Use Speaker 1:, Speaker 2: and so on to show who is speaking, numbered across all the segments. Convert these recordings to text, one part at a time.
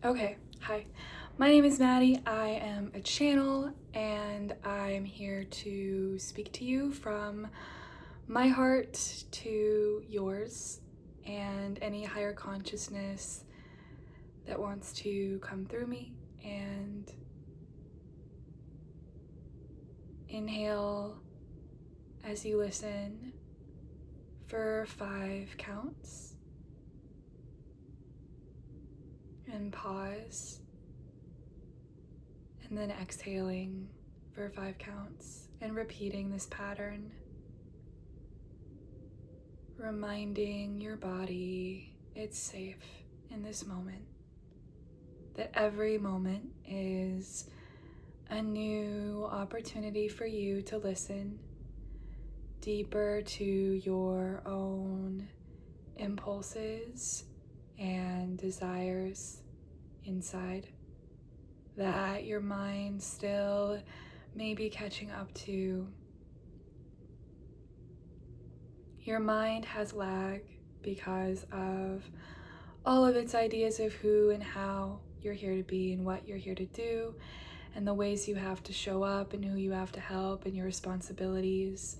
Speaker 1: Okay, hi. My name is Maddie. I am a channel and I'm here to speak to you from my heart to yours and any higher consciousness that wants to come through me. And inhale as you listen for 5 counts and pause. And then exhaling for 5 counts and repeating this pattern, reminding your body it's safe in this moment, that every moment is a new opportunity for you to listen deeper to your own impulses and desires inside that your mind still may be catching up to. Your mind has lag because of all of its ideas of who and how you're here to be and what you're here to do and the ways you have to show up and who you have to help and your responsibilities.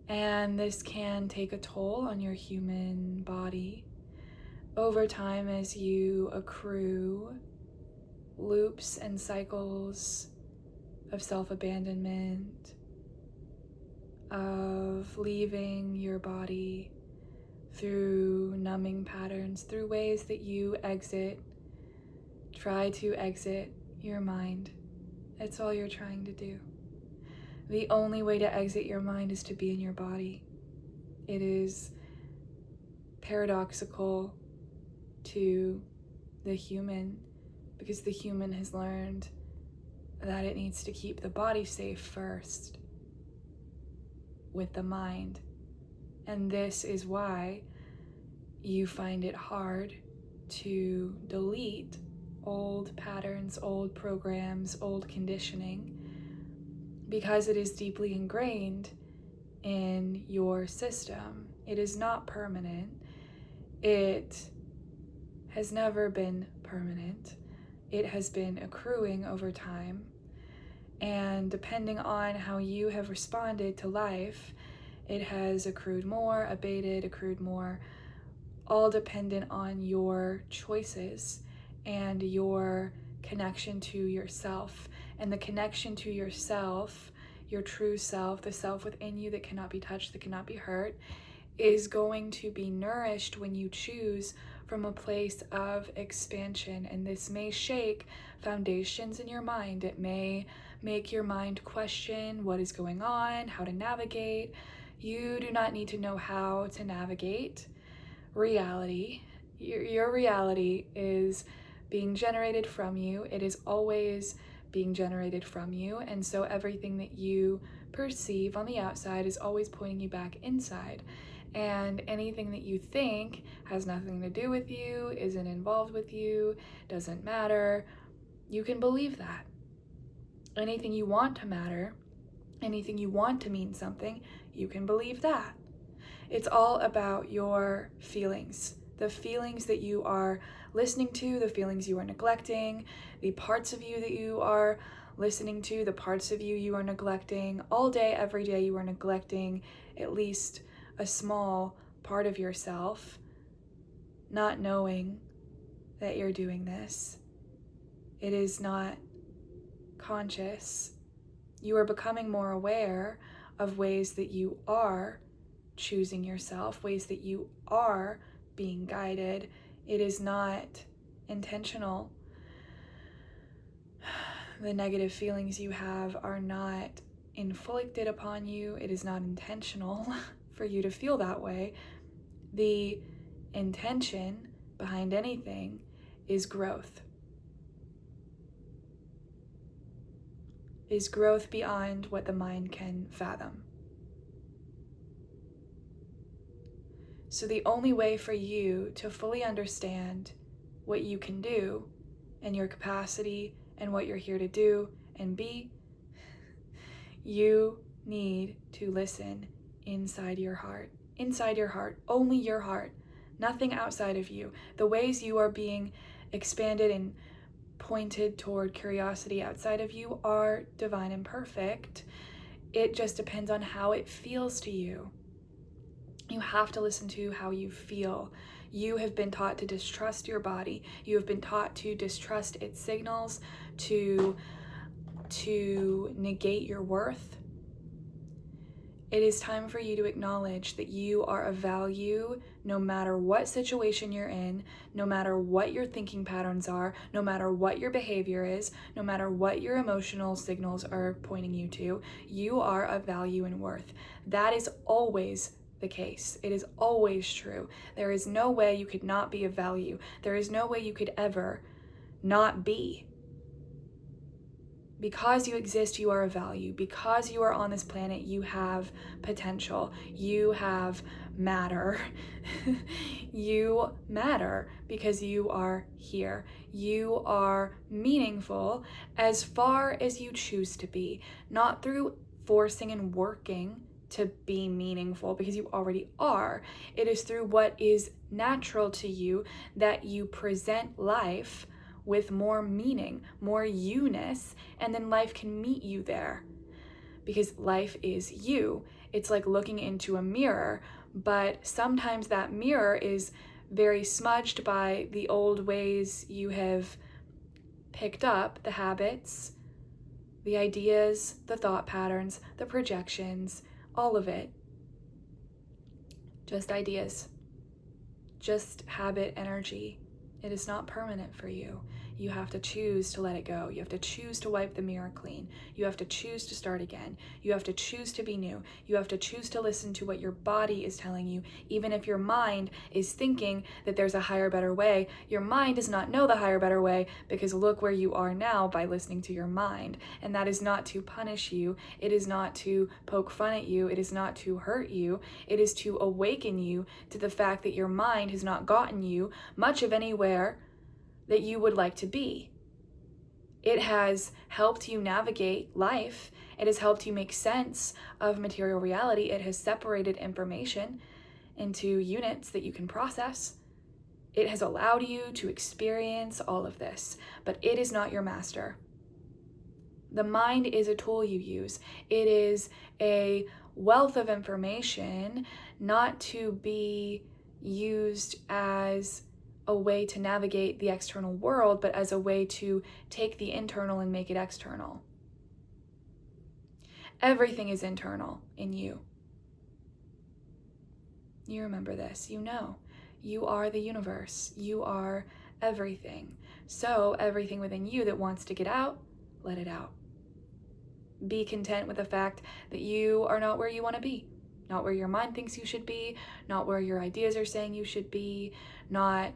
Speaker 1: And this can take a toll on your human body over time as you accrue loops and cycles of self-abandonment, of leaving your body through numbing patterns, through ways that you try to exit your mind. That's all you're trying to do. The only way to exit your mind is to be in your body. It is paradoxical to the human because the human has learned that it needs to keep the body safe first with the mind. And this is why you find it hard to delete old patterns, old programs, old conditioning, because it is deeply ingrained in your system. It is not permanent. It has never been permanent. It has been accruing over time. And depending on how you have responded to life, it has accrued more, abated, accrued more, all dependent on your choices and your connection to yourself. And the connection to yourself, your true self, the self within you that cannot be touched, that cannot be hurt, is going to be nourished when you choose from a place of expansion. And this may shake foundations in your mind. It may make your mind question what is going on, how to navigate. You do not need to know how to navigate reality. Your reality is being generated from you. It is always being generated from you. And so everything that you perceive on the outside is always pointing you back inside. And anything that you think has nothing to do with you, isn't involved with you, doesn't matter, you can believe that. Anything you want to matter, anything you want to mean something, you can believe that. It's all about your feelings, the feelings that you are listening to, the feelings you are neglecting, the parts of you that you are listening to, the parts of you are neglecting. All day, every day, you are neglecting at least a small part of yourself, not knowing that you're doing this. It is not conscious. You are becoming more aware of ways that you are choosing yourself, ways that you are being guided. It is not intentional. The negative feelings you have are not inflicted upon you. It is not intentional for you to feel that way. The intention behind anything is growth. Is growth beyond what the mind can fathom. So the only way for you to fully understand what you can do and your capacity and what you're here to do and be, you need to listen inside your heart. Inside your heart, only your heart, nothing outside of you. The ways you are being expanded and pointed toward curiosity outside of you are divine and perfect. It just depends on how it feels to you. You have to listen to how you feel. You have been taught to distrust your body. You have been taught to distrust its signals, to negate your worth. It is time for you to acknowledge that you are of value no matter what situation you're in, no matter what your thinking patterns are, no matter what your behavior is, no matter what your emotional signals are pointing you to. You are of value and worth. That is always the case. It is always true. There is no way you could not be of value. There is no way you could ever not be. Because you exist, you are of value. Because you are on this planet, you have potential. You have matter. You matter because you are here. You are meaningful as far as you choose to be, not through forcing and working to be meaningful, because you already are. It is through what is natural to you that you present life with more meaning, more you-ness, and then life can meet you there. Because life is you. It's like looking into a mirror, but sometimes that mirror is very smudged by the old ways you have picked up, the habits, the ideas, the thought patterns, the projections, all of it. Just ideas, just habit energy. It is not permanent for you. You have to choose to let it go. You have to choose to wipe the mirror clean. You have to choose to start again. You have to choose to be new. You have to choose to listen to what your body is telling you. Even if your mind is thinking that there's a higher, better way, your mind does not know the higher, better way, because look where you are now by listening to your mind. And that is not to punish you. It is not to poke fun at you. It is not to hurt you. It is to awaken you to the fact that your mind has not gotten you much of anywhere that you would like to be. It has helped you navigate life. It has helped you make sense of material reality. It has separated information into units that you can process. It has allowed you to experience all of this, but it is not your master. The mind is a tool you use. It is a wealth of information, not to be used as a way to navigate the external world, but as a way to take the internal and make it external. Everything is internal in you. You remember this, you know. You are the universe. You are everything. So everything within you that wants to get out, let it out. Be content with the fact that you are not where you want to be. Not where your mind thinks you should be, not where your ideas are saying you should be, not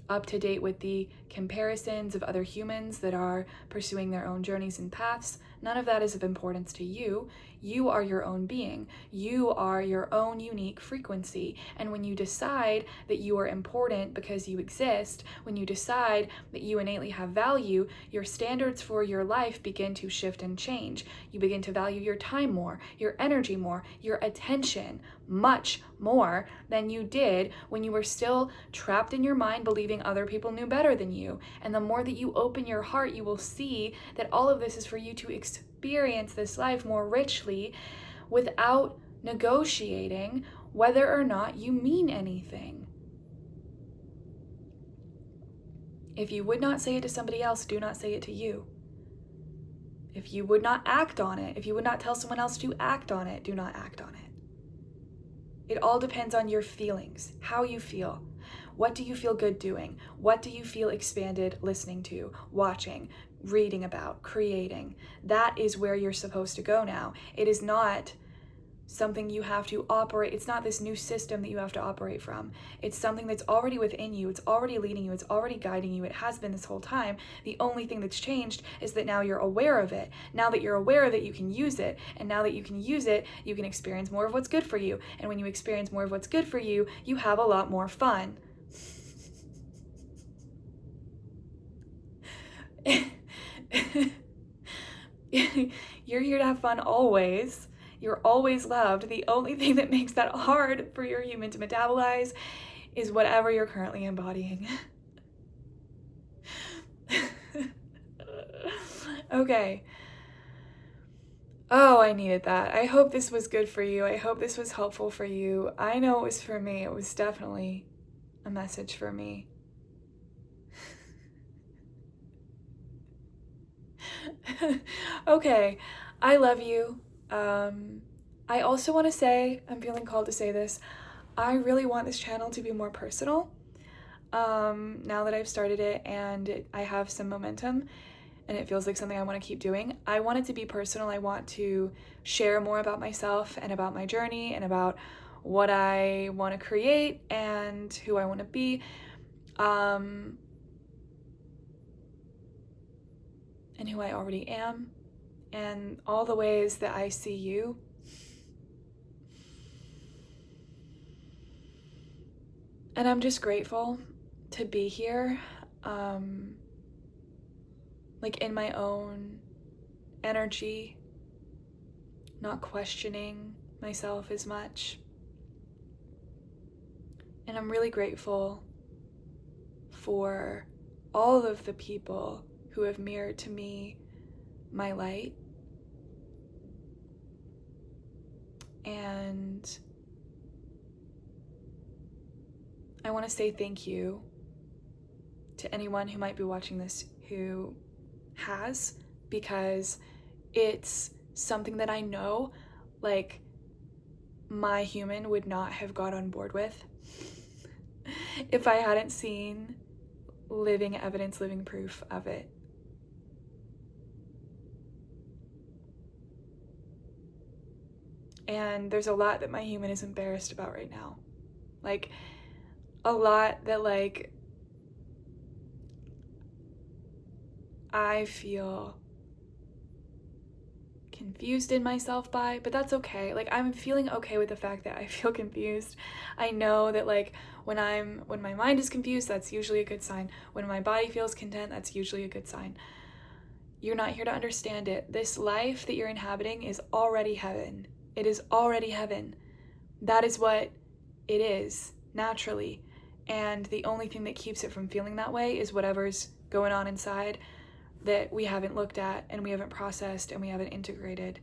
Speaker 1: up to date with the comparisons of other humans that are pursuing their own journeys and paths. None of that is of importance to you. You are your own being. You are your own unique frequency. And when you decide that you are important because you exist, when you decide that you innately have value, your standards for your life begin to shift and change. You begin to value your time more, your energy more, your attention much more than you did when you were still trapped in your mind believing other people knew better than you. And the more that you open your heart, you will see that all of this is for you to experience this life more richly without negotiating whether or not you mean anything. If you would not say it to somebody else, do not say it to you. If you would not act on it, if you would not tell someone else to act on it, do not act on it. It all depends on your feelings, how you feel. What do you feel good doing? What do you feel expanded listening to, watching, reading about, creating? That is where you're supposed to go now. It is not something you have to operate. It's not this new system that you have to operate from. It's something that's already within you. It's already leading you. It's already guiding you. It has been this whole time. The only thing that's changed is that now you're aware of it. Now that you're aware of it, you can use it. And now that you can use it, you can experience more of what's good for you. And when you experience more of what's good for you, you have a lot more fun. You're here to have fun always. You're always loved. The only thing that makes that hard for your human to metabolize is whatever you're currently embodying. Okay. Oh, I needed that. I hope this was good for you. I hope this was helpful for you. I know it was for me. It was definitely a message for me. Okay, I love you. I also want to say, I'm feeling called to say this, I really want this channel to be more personal. Now that I've started it and I have some momentum and it feels like something I want to keep doing, I want it to be personal. I want to share more about myself and about my journey and about what I want to create and who I want to be. And who I already am, and all the ways that I see you. And I'm just grateful to be here, like in my own energy, not questioning myself as much. And I'm really grateful for all of the people who have mirrored to me my light. And I want to say thank you to anyone who might be watching this who has, because it's something that I know, like, my human would not have got on board with if I hadn't seen living evidence, living proof of it. And there's a lot that my human is embarrassed about right now. Like, a lot that, like, I feel confused in myself by, but that's okay. Like, I'm feeling okay with the fact that I feel confused. I know that, like, when my mind is confused, that's usually a good sign. When my body feels content, that's usually a good sign. You're not here to understand it. This life that you're inhabiting is already heaven. It is already heaven. That is what it is, naturally. And the only thing that keeps it from feeling that way is whatever's going on inside that we haven't looked at and we haven't processed and we haven't integrated.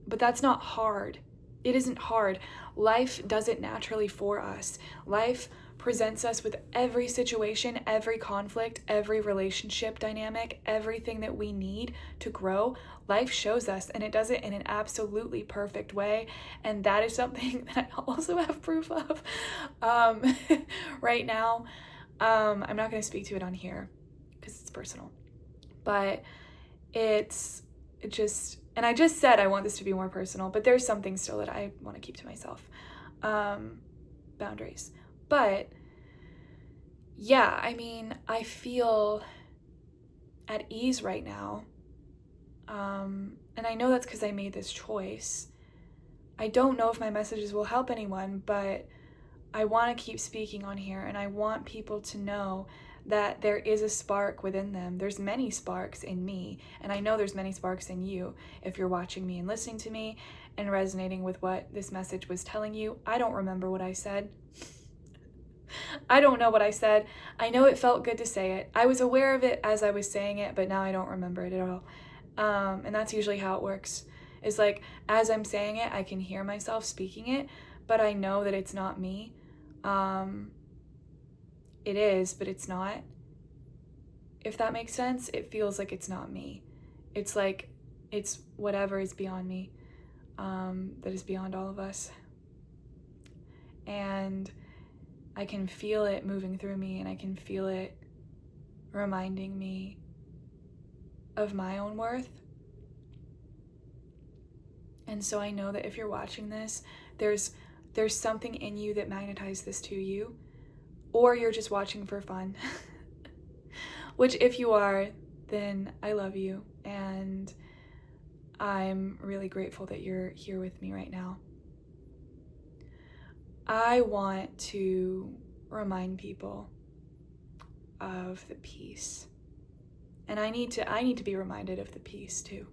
Speaker 1: But that's not hard. It isn't hard. Life does it naturally for us. Life presents us with every situation, every conflict, every relationship dynamic, everything that we need to grow. Life shows us, and it does it in an absolutely perfect way. And that is something that I also have proof of right now. I'm not going to speak to it on here because it's personal. But it just, and I just said I want this to be more personal, but there's something still that I want to keep to myself. Boundaries. But yeah, I mean, I feel at ease right now. And I know that's because I made this choice. I don't know if my messages will help anyone, but I want to keep speaking on here, and I want people to know that there is a spark within them. There's many sparks in me, and I know there's many sparks in you if you're watching me and listening to me and resonating with what this message was telling you. I don't remember what I said. I don't know what I said. I know it felt good to say it. I was aware of it as I was saying it, but now I don't remember it at all. And that's usually how it works. It's like, as I'm saying it, I can hear myself speaking it, but I know that it's not me. It is, but it's not. If that makes sense, it feels like it's not me. It's like, it's whatever is beyond me, that is beyond all of us. And I can feel it moving through me, and I can feel it reminding me of my own worth. And so I know that if you're watching this, there's something in you that magnetized this to you, or you're just watching for fun. Which, if you are, then I love you, and I'm really grateful that you're here with me right now. I want to remind people of the peace. And I need to be reminded of the peace too.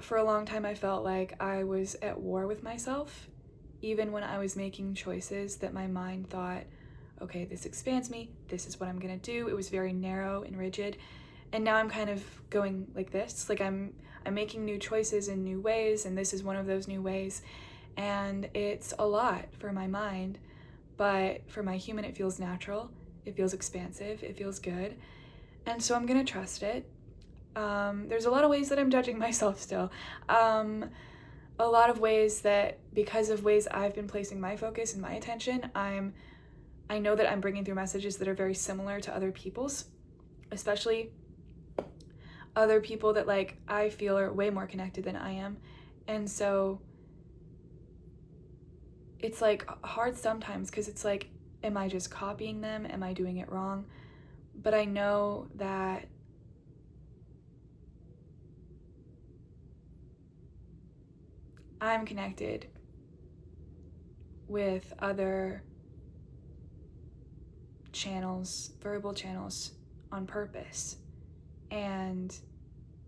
Speaker 1: For a long time, I felt like I was at war with myself, even when I was making choices that my mind thought, okay, this expands me, this is what I'm gonna do. It was very narrow and rigid. And now I'm kind of going like this, like I'm making new choices in new ways, and this is one of those new ways. And it's a lot for my mind, but for my human, it feels natural, it feels expansive, it feels good. And so I'm gonna trust it. There's a lot of ways that I'm judging myself still. A lot of ways that, because of ways I've been placing my focus and my attention, I know that I'm bringing through messages that are very similar to other people's, especially other people that like I feel are way more connected than I am. And so it's like hard sometimes, because it's like, am I just copying them? Am I doing it wrong? But I know that I'm connected with other channels, verbal channels, on purpose. And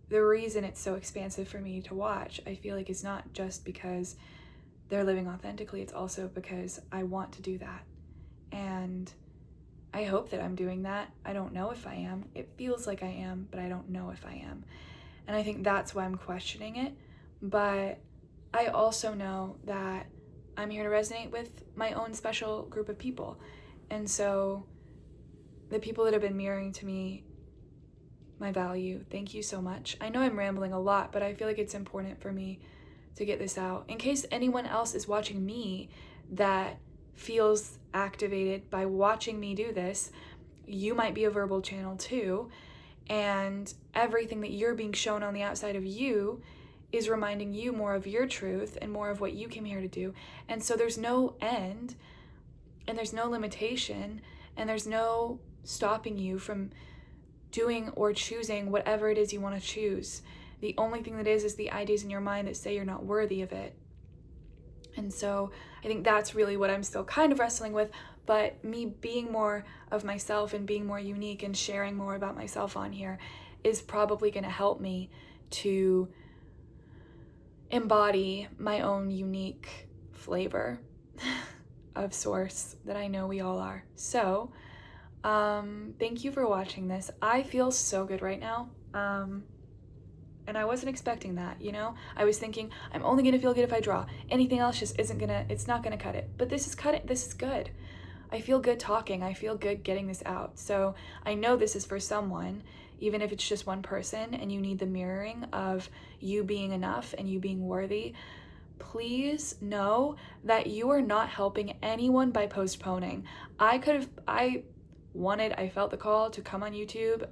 Speaker 1: the reason it's so expansive for me to watch, I feel like, is not just because they're living authentically, it's also because I want to do that. And I hope that I'm doing that. I don't know if I am. It feels like I am, but I don't know if I am. And I think that's why I'm questioning it. But I also know that I'm here to resonate with my own special group of people. And so the people that have been mirroring to me my value, thank you so much. I know I'm rambling a lot, but I feel like it's important for me to get this out in case anyone else is watching me that feels activated by watching me do this. You might be a verbal channel too, and everything that you're being shown on the outside of you is reminding you more of your truth and more of what you came here to do. And so there's no end, and there's no limitation, and there's no stopping you from doing or choosing whatever it is you want to choose. The only thing that is the ideas in your mind that say you're not worthy of it. And so I think that's really what I'm still kind of wrestling with. But me being more of myself and being more unique and sharing more about myself on here is probably going to help me to embody my own unique flavor of source that I know we all are. So thank you for watching this. I feel so good right now. And I wasn't expecting that, you know? I was thinking, I'm only gonna feel good if I draw. Anything else just it's not gonna cut it. But this is good. I feel good talking. I feel good getting this out. So I know this is for someone, even if it's just one person and you need the mirroring of you being enough and you being worthy. Please know that you are not helping anyone by postponing. I felt the call to come on YouTube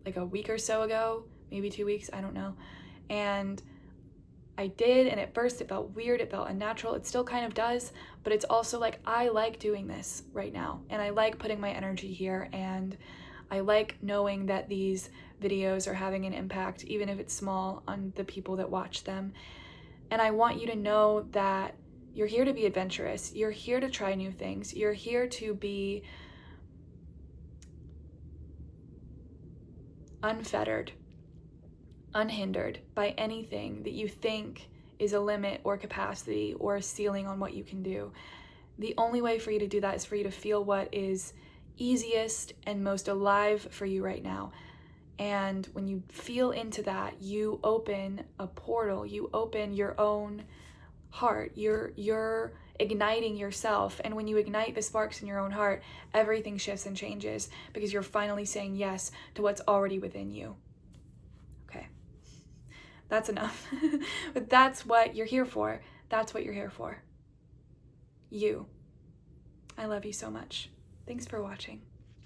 Speaker 1: like a week or so ago, maybe 2 weeks, I don't know. And I did, and at first it felt weird, it felt unnatural. It still kind of does, but it's also like, I like doing this right now, and I like putting my energy here, and I like knowing that these videos are having an impact, even if it's small, on the people that watch them. And I want you to know that you're here to be adventurous. You're here to try new things. You're here to be unfettered, unhindered by anything that you think is a limit or capacity or a ceiling on what you can do. The only way for you to do that is for you to feel what is easiest and most alive for you right now. And when you feel into that, you open a portal, you open your own heart, you're igniting yourself. And when you ignite the sparks in your own heart, everything shifts and changes because you're finally saying yes to what's already within you. Okay, that's enough. But that's what you're here for. That's what you're here for. You. I love you so much. Thanks for watching.